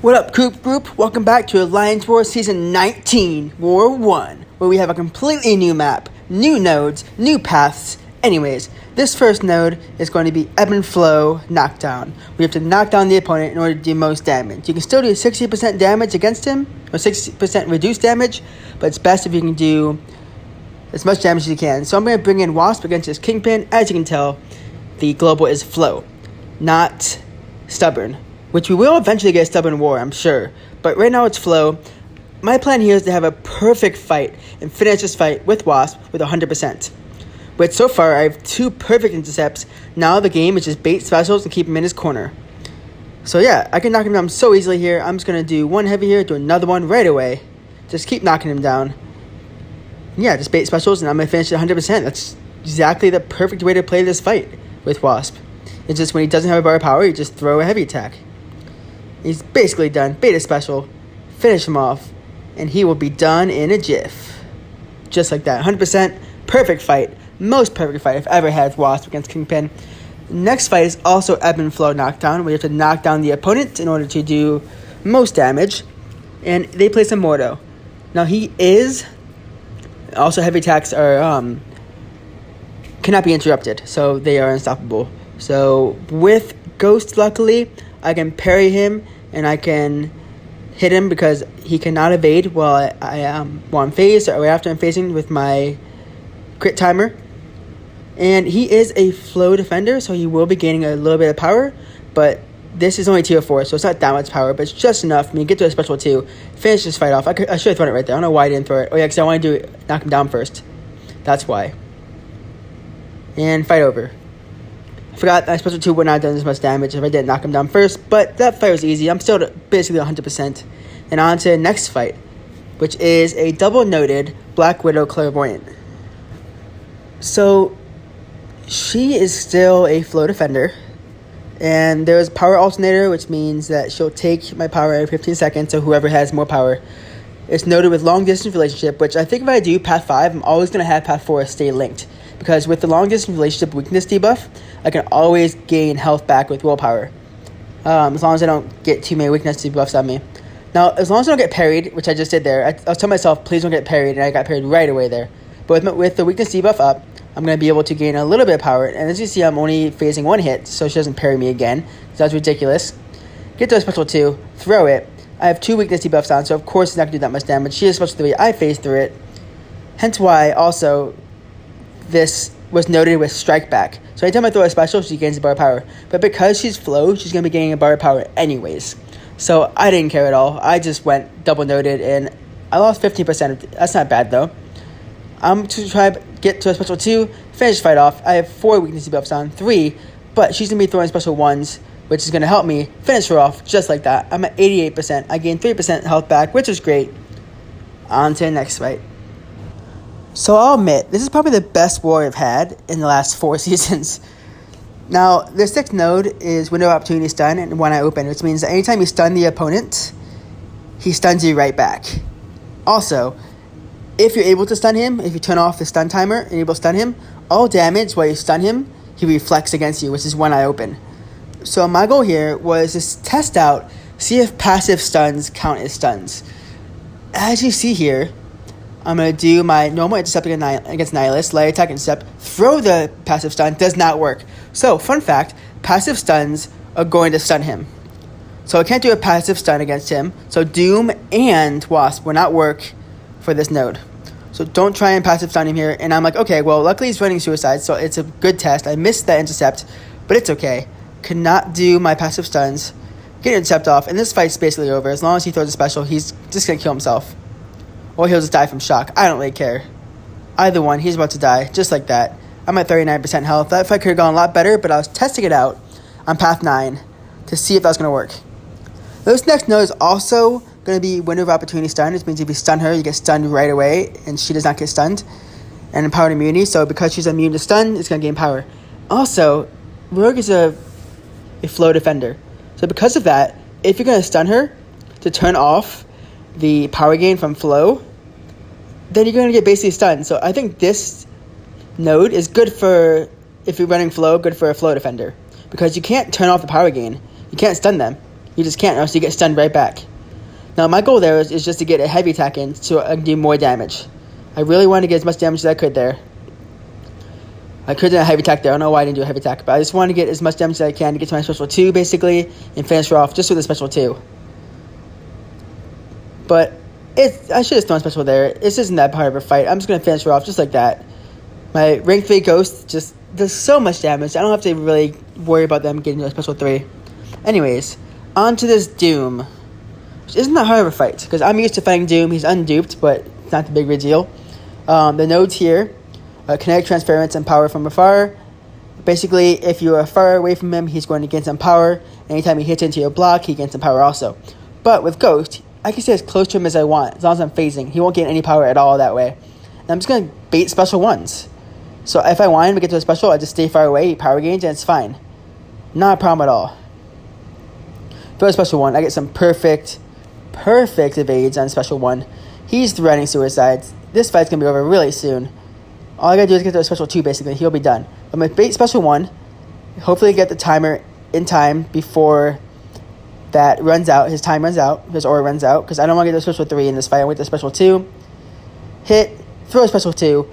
What up, group? Welcome back to Alliance War Season 19, War 1, where we have a completely new map, new nodes, new paths. Anyways, this first node is going to be Ebb and Flow Knockdown. We have to knock down the opponent in order to do most damage. You can still do 60% damage against him, or 60% reduced damage, but it's best if you can do as much damage as you can. So I'm going to bring in Wasp against his Kingpin. As you can tell, the global is Flow, not Stubborn, which we will eventually get Stubborn War, I'm sure. But right now it's Flow. My plan here is to have a perfect fight and finish this fight with Wasp with 100%. But so far, I have 2 perfect intercepts. Now the game is just bait specials and keep him in his corner. So yeah, I can knock him down so easily here. I'm just going to do one heavy here, do another one right away. Just keep knocking him down. Yeah, just bait specials and I'm going to finish at 100%. That's exactly the perfect way to play this fight with Wasp. It's just when he doesn't have a bar of power, you just throw a heavy attack. He's basically done. Beta special. Finish him off. And he will be done in a jiff. Just like that. 100%. Perfect fight. Most perfect fight I've ever had with Wasp against Kingpin. Next fight is also Ebb and Flow Knockdown, where you have to knock down the opponent in order to do most damage. And they play some Mordo. Now he is... Also heavy attacks are... cannot be interrupted. So they are unstoppable. So with Ghost, luckily, I can parry him and I can hit him because he cannot evade while I'm phased or after I'm phasing with my crit timer. And he is a Flow defender, so he will be gaining a little bit of power, but this is only tier 4, so it's not that much power, but it's just enough for me to get to a special 2, finish this fight off. I should have thrown it right there. I don't know why I didn't throw it. Oh yeah, because I want to knock him down first. That's why. And fight over. I forgot that special 2 would not have done as much damage if I didn't knock him down first, but that fight was easy. I'm still basically 100%. And on to the next fight, which is a double-noted Black Widow Clairvoyant. So, she is still a Flow defender, and there's Power Alternator, which means that she'll take my power every 15 seconds, so whoever has more power. It's noted with long-distance relationship, which I think if I do Path 5, I'm always going to have Path 4 stay linked. Because with the long-distance relationship weakness debuff, I can always gain health back with willpower. As long as I don't get too many weakness debuffs on me. Now, as long as I don't get parried, which I just did there, I was telling myself, please don't get parried, and I got parried right away there. But with the weakness debuff up, I'm going to be able to gain a little bit of power. And as you see, I'm only phasing 1 hit, so she doesn't parry me again. So that's ridiculous. Get to a special 2, throw it. I have 2 weakness debuffs on, so of course it's not going to do that much damage. She has special 3, I phase through it. Hence why, also, this was noted with Strike Back. So anytime I throw a special, she gains a bar of power. But because she's Flow, she's going to be gaining a bar of power anyways. So I didn't care at all. I just went double noted, and I lost 15%. That's not bad, though. I'm to try to get to a special 2, finish the fight off. I have 4 weakness debuffs on, 3, but she's going to be throwing special 1s, which is going to help me finish her off just like that. I'm at 88%. I gained 3% health back, which is great. On to the next fight. So I'll admit, this is probably the best war I've had in the last 4 seasons. Now, the 6th node is Window of Opportunity Stun and When I Open, which means that anytime you stun the opponent, he stuns you right back. Also, if you're able to stun him, if you turn off the stun timer and you're able to stun him, all damage while you stun him, he reflects against you, which is When I Open. So my goal here was to test out, see if passive stuns count as stuns. As you see here, I'm going to do my normal intercept against Nihilist, light attack intercept, throw the passive stun, does not work. So, fun fact, passive stuns are going to stun him. So I can't do a passive stun against him, so Doom and Wasp will not work for this node. So don't try and passive stun him here, and I'm like, okay, well, luckily he's running Suicide, so it's a good test. I missed that intercept, but it's okay. Could not do my passive stuns, get an intercept off, and this fight's basically over. As long as he throws a special, he's just going to kill himself. Or he'll just die from shock. I don't really care. Either one, he's about to die, just like that. I'm at 39% health. That fight could have gone a lot better, but I was testing it out on Path 9 to see if that was going to work. This next node is also going to be Window of Opportunity Stun, which means if you stun her, you get stunned right away, and she does not get stunned. And Empowered Immunity, so because she's immune to stun, it's going to gain power. Also, Rogue is a Flow defender. So because of that, if you're going to stun her to turn off the power gain from Flow, then you're going to get basically stunned. So I think this node is good for, if you're running Flow, good for a Flow defender. Because you can't turn off the power gain. You can't stun them. You just can't, or else you get stunned right back. Now, my goal there is just to get a heavy attack in so I can do more damage. I really wanted to get as much damage as I could there. I could do a heavy attack there. I don't know why I didn't do a heavy attack, but I just wanted to get as much damage as I can to get to my special 2, basically, and finish her off just with a special 2. But I should have thrown special there. This isn't that hard of a fight. I'm just going to finish her off just like that. My rank 3 Ghost just does so much damage. I don't have to really worry about them getting to a special 3. Anyways, on to this Doom. Which isn't that hard of a fight, because I'm used to fighting Doom. He's unduped, but it's not the big of a deal. The nodes here, kinetic transference and power from afar. Basically, if you are far away from him, he's going to gain some power. Anytime he hits into your block, he gains some power also. But with Ghost, I can stay as close to him as I want, as long as I'm phasing. He won't gain any power at all that way. And I'm just going to bait special 1s. So if I want him to get to a special, I just stay far away, he power gains, and it's fine. Not a problem at all. For a special 1, I get some perfect evades on special 1. He's threatening suicides. This fight's going to be over really soon. All I got to do is get to a special 2, basically. He'll be done. I'm going to bait special 1. Hopefully get the timer in time before that runs out. His time runs out. His aura runs out. Because I don't want to get to a special 3 in this fight. I want to special 2. Hit. Throw a special 2.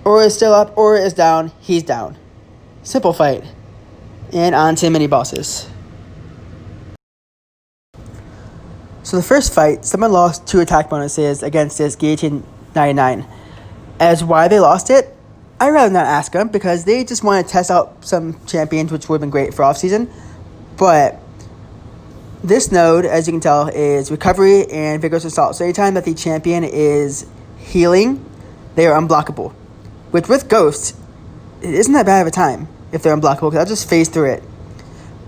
Aura is still up. Aura is down. He's down. Simple fight. And on to mini bosses. So the first fight, someone lost 2 attack bonuses against this Guillotine 99. As why they lost it, I'd rather not ask them, because they just want to test out some champions, which would have been great for off-season. But this node, as you can tell, is recovery and vigorous assault. So anytime that the champion is healing, they are unblockable. Which with Ghost, it isn't that bad of a time if they're unblockable, because I'll just phase through it.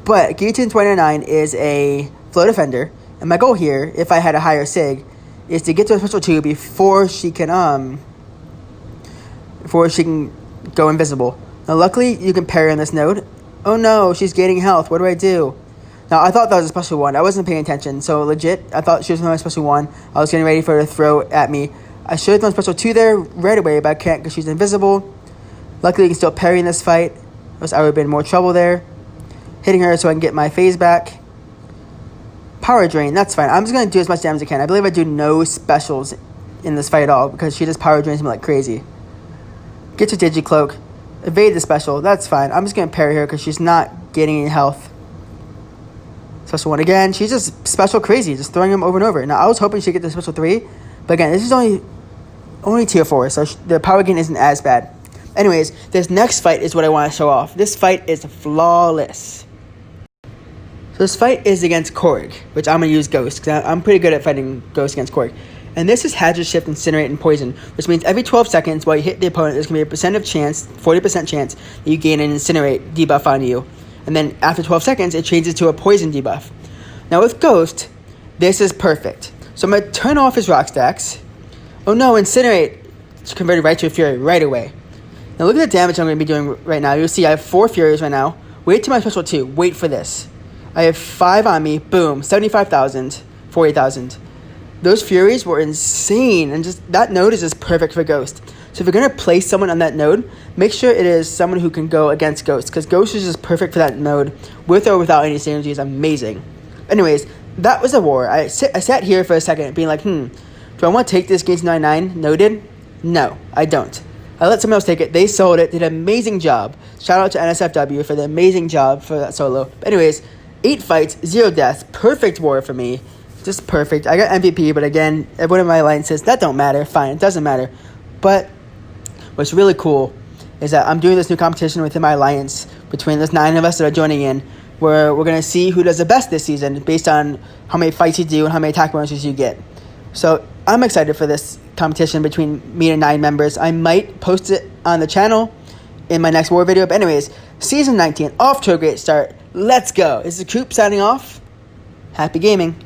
But Guillotine 29 is a flow defender. And my goal here, if I had a higher sig, is to get to a special 2 before she can go invisible. Now luckily you can parry on this node. Oh no, she's gaining health. What do I do? Now I thought that was a special 1. I wasn't paying attention, so legit I thought she was my special 1. I was getting ready for her to throw at me. I should have done special 2 there right away, but I can't because she's invisible. Luckily you can still parry in this fight, or else I would have been in more trouble there. Hitting her so I can get my phase back. Power drain, that's fine. I'm just going to do as much damage as I can. I believe I do no specials in this fight at all, because she just power drains me like crazy. Get your Digicloak. Evade the special, that's fine. I'm just going to parry her because she's not gaining any health. Special 1 again. She's just special crazy, just throwing him over and over. Now I was hoping she'd get the special 3, but again, this is only tier 4, so the power gain isn't as bad. Anyways, this next fight is what I want to show off. This fight is flawless. So this fight is against Korg, which I'm going to use Ghost, because I'm pretty good at fighting Ghost against Korg. And this is Hazard Shift, Incinerate, and Poison, which means every 12 seconds while you hit the opponent, there's going to be a 40% chance that you gain an Incinerate debuff on you. And then after 12 seconds, it changes to a Poison debuff. Now with Ghost, this is perfect. So I'm going to turn off his rock stacks. Oh no, Incinerate converted right to a Fury right away. Now look at the damage I'm going to be doing right now. You'll see I have 4 Furies right now. Wait till my special 2. Wait for this. I have 5 on me. Boom. 75,000. 48,000. Those Furies were insane. And just that node is just perfect for Ghost. So if you're going to place someone on that node, make sure it is someone who can go against Ghost. Because Ghost is just perfect for that node. With or without any synergy is amazing. Anyways, that was a war. I sat here for a second being like, do I want to take this Guillotine 99 noded? No, I don't. I let someone else take it. They sold it. Did an amazing job. Shout out to NSFW for the amazing job for that solo. But anyways, 8 fights, 0 deaths. Perfect war for me. Just perfect. I got MVP, but again, one of my alliances, that don't matter. Fine, it doesn't matter. But what's really cool is that I'm doing this new competition within my alliance between those 9 of us that are joining in, where we're going to see who does the best this season based on how many fights you do and how many attack bonuses you get. So I'm excited for this competition between me and 9 members. I might post it on the channel in my next war video. But anyways, Season 19, off to a great start. Let's go. This is Coop signing off. Happy gaming.